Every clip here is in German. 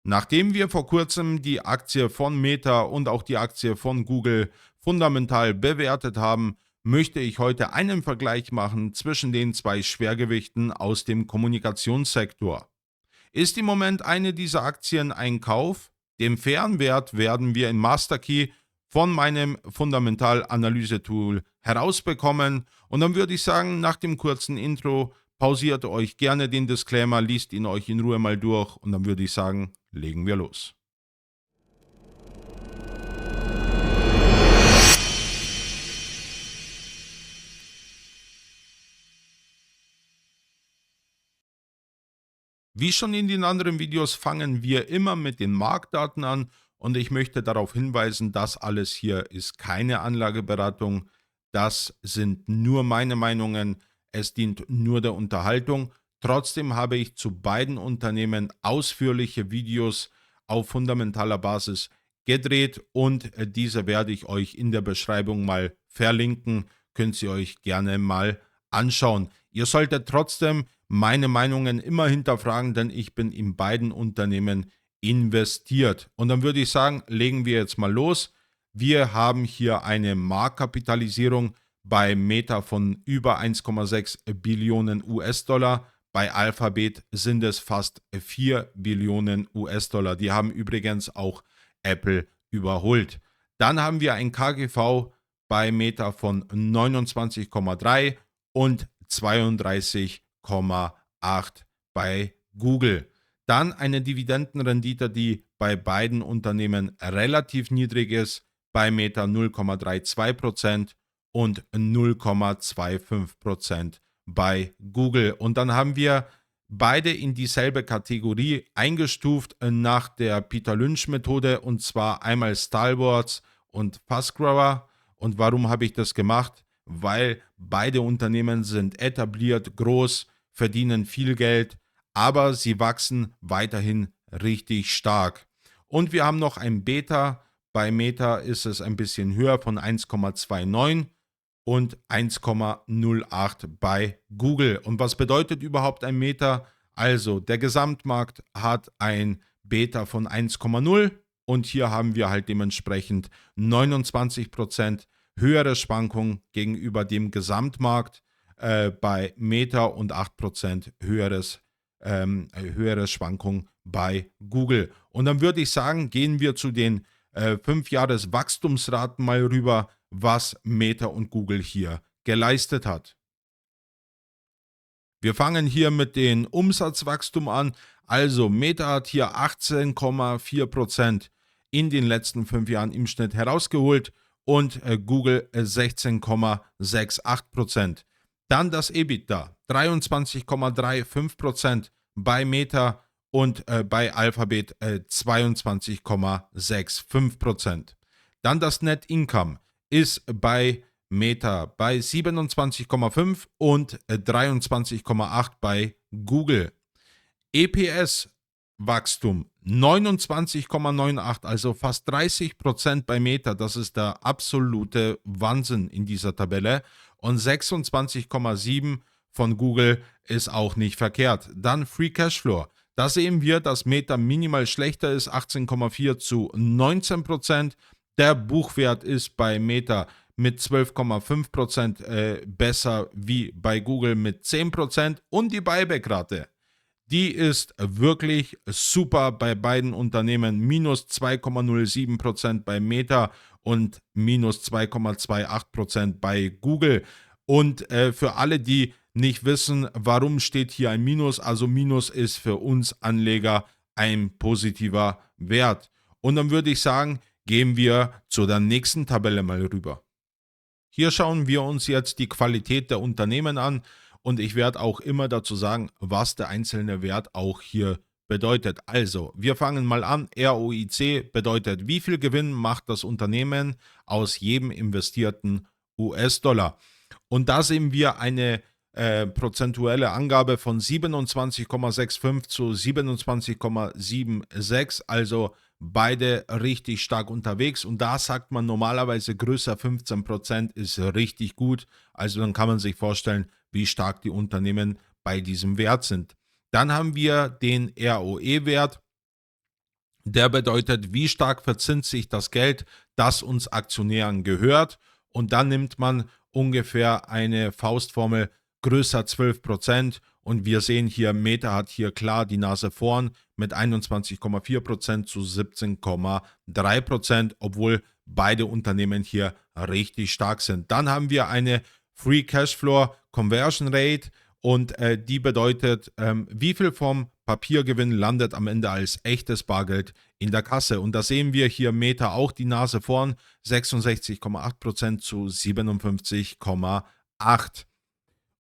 Nachdem wir vor kurzem die Aktie von Meta und auch die Aktie von Google fundamental bewertet haben, möchte ich heute einen Vergleich machen zwischen den zwei Schwergewichten aus dem Kommunikationssektor. Ist im Moment eine dieser Aktien ein Kauf? Den fairen Wert werden wir in Masterkey von meinem Fundamental-Analyse-Tool herausbekommen. Und dann würde ich sagen, nach dem kurzen Intro pausiert euch gerne den Disclaimer, liest ihn euch in Ruhe mal durch und dann würde ich sagen, legen wir los. Wie schon in den anderen Videos fangen wir immer mit den Marktdaten an und ich möchte darauf hinweisen, das alles hier ist keine Anlageberatung, das sind nur meine Meinungen, es dient nur der Unterhaltung. Trotzdem habe ich zu beiden Unternehmen ausführliche Videos auf fundamentaler Basis gedreht und diese werde ich euch in der Beschreibung mal verlinken, könnt ihr euch gerne mal anschauen. Ihr solltet trotzdem meine Meinungen immer hinterfragen, denn ich bin in beiden Unternehmen investiert. Und dann würde ich sagen, legen wir jetzt mal los. Wir haben hier eine Marktkapitalisierung bei Meta von über 1,6 Billionen US-Dollar. Bei Alphabet sind es fast 4 Billionen US-Dollar. Die haben übrigens auch Apple überholt. Dann haben wir ein KGV bei Meta von 29,3 und 32,8 bei Google. Dann eine Dividendenrendite, die bei beiden Unternehmen relativ niedrig ist, bei Meta 0,32% und 0,25% bei Google. Und dann haben wir beide in dieselbe Kategorie eingestuft nach der Peter Lynch Methode und zwar einmal Stalwarts und Fastgrower. Und warum habe ich das gemacht? Weil beide Unternehmen sind etabliert, groß, verdienen viel Geld, aber sie wachsen weiterhin richtig stark. Und wir haben noch ein Beta. Bei Meta ist es ein bisschen höher von 1,29 und 1,08 bei Google. Und was bedeutet überhaupt ein Meta? Also der Gesamtmarkt hat ein Beta von 1,0 und hier haben wir halt dementsprechend 29% höhere Schwankung gegenüber dem Gesamtmarkt bei Meta und 8% höhere Schwankung bei Google. Und dann würde ich sagen, gehen wir zu den 5-Jahres-Wachstumsraten mal rüber, was Meta und Google hier geleistet hat. Wir fangen hier mit dem Umsatzwachstum an. Also Meta hat hier 18,4% in den letzten 5 Jahren im Schnitt herausgeholt und Google 16,68%. Dann das EBITDA 23,35% bei Meta und bei Alphabet 22,65%. Dann das Net Income ist bei Meta bei 27,5 und 23,8 bei Google. EPS-Wachstum 29,98, also fast 30% bei Meta, das ist der absolute Wahnsinn in dieser Tabelle. Und 26,7 von Google ist auch nicht verkehrt. Dann Free Cashflow. Da sehen wir, dass Meta minimal schlechter ist, 18,4 zu 19%. Der Buchwert ist bei Meta mit 12,5% besser wie bei Google mit 10%. Und die Buyback-Rate, die ist wirklich super bei beiden Unternehmen. Minus 2,07% bei Meta und minus 2,28% bei Google. Und für alle, die nicht wissen, warum steht hier ein Minus, also Minus ist für uns Anleger ein positiver Wert. Und dann würde ich sagen, gehen wir zu der nächsten Tabelle mal rüber. Hier schauen wir uns jetzt die Qualität der Unternehmen an und ich werde auch immer dazu sagen, was der einzelne Wert auch hier bedeutet. Also, wir fangen mal an. ROIC bedeutet, wie viel Gewinn macht das Unternehmen aus jedem investierten US-Dollar. Und da sehen wir eine prozentuelle Angabe von 27,65 zu 27,76, also beide richtig stark unterwegs und da sagt man normalerweise größer 15% ist richtig gut, also dann kann man sich vorstellen, wie stark die Unternehmen bei diesem Wert sind. Dann haben wir den ROE-Wert Der bedeutet, wie stark verzinst sich das Geld, das uns Aktionären gehört. Und dann nimmt man ungefähr eine Faustformel größer 12%. Und wir sehen hier, Meta hat hier klar die Nase vorn mit 21,4% zu 17,3%, obwohl beide Unternehmen hier richtig stark sind. Dann haben wir eine Free Cashflow Conversion Rate und die bedeutet, wie viel vom Papiergewinn landet am Ende als echtes Bargeld in der Kasse. Und da sehen wir hier Meta auch die Nase vorn, 66,8% zu 57,8%.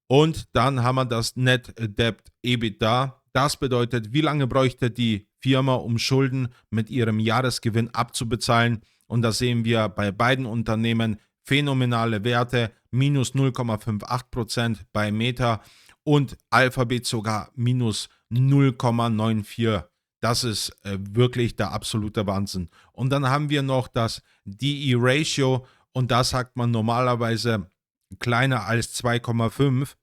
Und dann haben wir das Net Debt EBITDA. Das bedeutet, wie lange bräuchte die Firma, um Schulden mit ihrem Jahresgewinn abzubezahlen. Und da sehen wir bei beiden Unternehmen phänomenale Werte, minus 0,58% bei Meta und Alphabet sogar minus 0,94%. Das ist wirklich der absolute Wahnsinn. Und dann haben wir noch das DE-Ratio und da sagt man normalerweise kleiner als 2,5.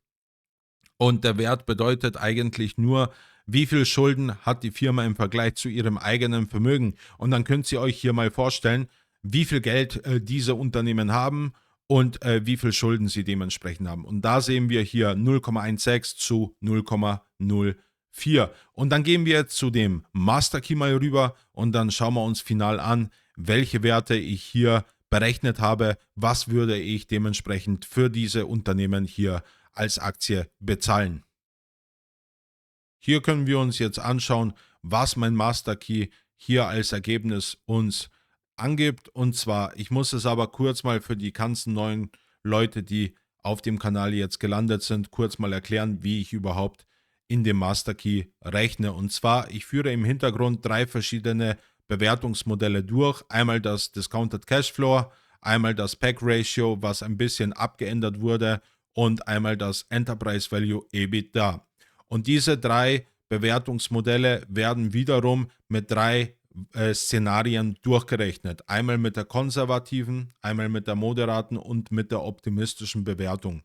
Und der Wert bedeutet eigentlich nur, wie viel Schulden hat die Firma im Vergleich zu ihrem eigenen Vermögen. Und dann könnt ihr euch hier mal vorstellen, wie viel Geld diese Unternehmen haben und wie viel Schulden sie dementsprechend haben. Und da sehen wir hier 0,16 zu 0,04. Und dann gehen wir jetzt zu dem Master Key mal rüber und dann schauen wir uns final an, welche Werte ich hier berechnet habe, was würde ich dementsprechend für diese Unternehmen hier als Aktie bezahlen. Hier können wir uns jetzt anschauen, was mein Master Key hier als Ergebnis uns angibt. Und zwar, ich muss es aber kurz mal für die ganzen neuen Leute, die auf dem Kanal jetzt gelandet sind, kurz mal erklären, wie ich überhaupt in dem Master Key rechne. Und zwar, ich führe im Hintergrund 3 verschiedene Bewertungsmodelle durch. Einmal das Discounted Cashflow, einmal das PEG Ratio, was ein bisschen abgeändert wurde, und einmal das Enterprise Value EBITDA. Und diese 3 Bewertungsmodelle werden wiederum mit 3 Szenarien durchgerechnet. Einmal mit der konservativen, einmal mit der moderaten und mit der optimistischen Bewertung.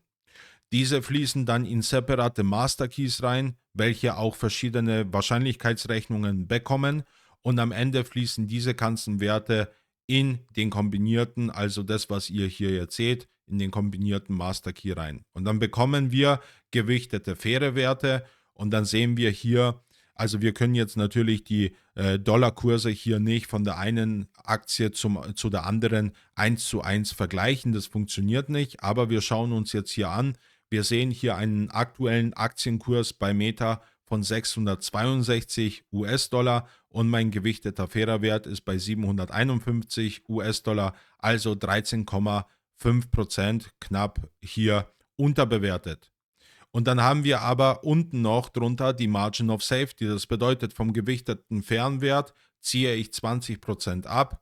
Diese fließen dann in separate Master Keys rein, welche auch verschiedene Wahrscheinlichkeitsrechnungen bekommen. Und am Ende fließen diese ganzen Werte in den kombinierten, also das, was ihr hier jetzt seht, in den kombinierten Master Key rein. Und dann bekommen wir gewichtete faire Werte und dann sehen wir hier, also wir können jetzt natürlich die Dollarkurse hier nicht von der einen Aktie zu der anderen 1:1 vergleichen, das funktioniert nicht, aber wir schauen uns jetzt hier an, wir sehen hier einen aktuellen Aktienkurs bei Meta von 662 US-Dollar und mein gewichteter fairer Wert ist bei 751 US-Dollar, also 13,5% knapp hier unterbewertet. Und dann haben wir aber unten noch drunter die Margin of Safety. Das bedeutet, vom gewichteten Fernwert ziehe ich 20% ab.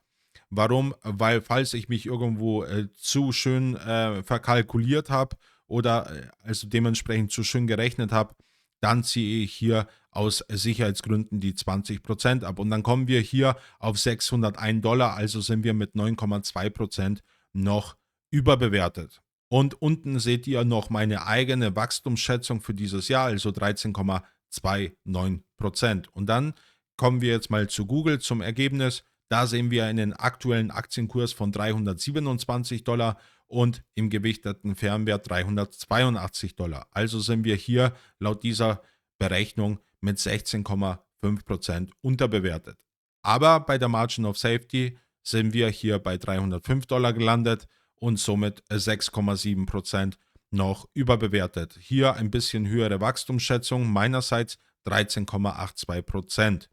Warum? Weil falls ich mich irgendwo zu schön verkalkuliert habe oder also dementsprechend zu schön gerechnet habe, dann ziehe ich hier aus Sicherheitsgründen die 20% ab. Und dann kommen wir hier auf 601 Dollar, also sind wir mit 9,2% noch überbewertet. Und unten seht ihr noch meine eigene Wachstumsschätzung für dieses Jahr, also 13,29%. Und dann kommen wir jetzt mal zu Google zum Ergebnis. Da sehen wir einen aktuellen Aktienkurs von 327 Dollar und im gewichteten Fernwert 382 Dollar. Also sind wir hier laut dieser Berechnung mit 16,5% unterbewertet. Aber bei der Margin of Safety sind wir hier bei 305 Dollar gelandet und somit 6,7% noch überbewertet. Hier ein bisschen höhere Wachstumsschätzung, meinerseits 13,82%.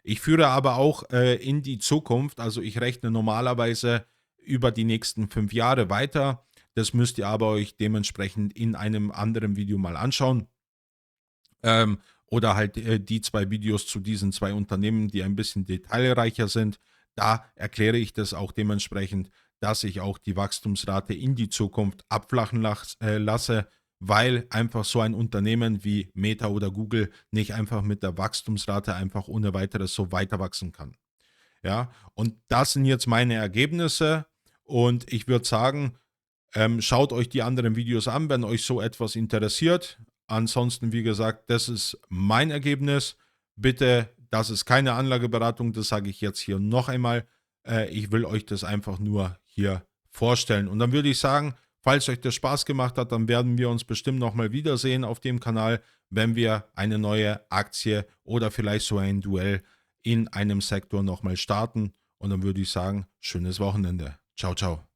Ich führe aber auch in die Zukunft, also ich rechne normalerweise über die nächsten 5 Jahre weiter. Das müsst ihr aber euch dementsprechend in einem anderen Video mal anschauen. Oder halt die 2 Videos zu diesen 2 Unternehmen, die ein bisschen detailreicher sind. Da erkläre ich das auch dementsprechend, dass ich auch die Wachstumsrate in die Zukunft abflachen lasse, weil einfach so ein Unternehmen wie Meta oder Google nicht einfach mit der Wachstumsrate einfach ohne weiteres so weiter wachsen kann. Ja, und das sind jetzt meine Ergebnisse und ich würde sagen, schaut euch die anderen Videos an, wenn euch so etwas interessiert. Ansonsten, wie gesagt, das ist mein Ergebnis. Bitte Das ist keine Anlageberatung, das sage ich jetzt hier noch einmal. Ich will euch das einfach nur hier vorstellen. Und dann würde ich sagen, falls euch das Spaß gemacht hat, dann werden wir uns bestimmt nochmal wiedersehen auf dem Kanal, wenn wir eine neue Aktie oder vielleicht so ein Duell in einem Sektor nochmal starten. Und dann würde ich sagen, schönes Wochenende. Ciao, ciao.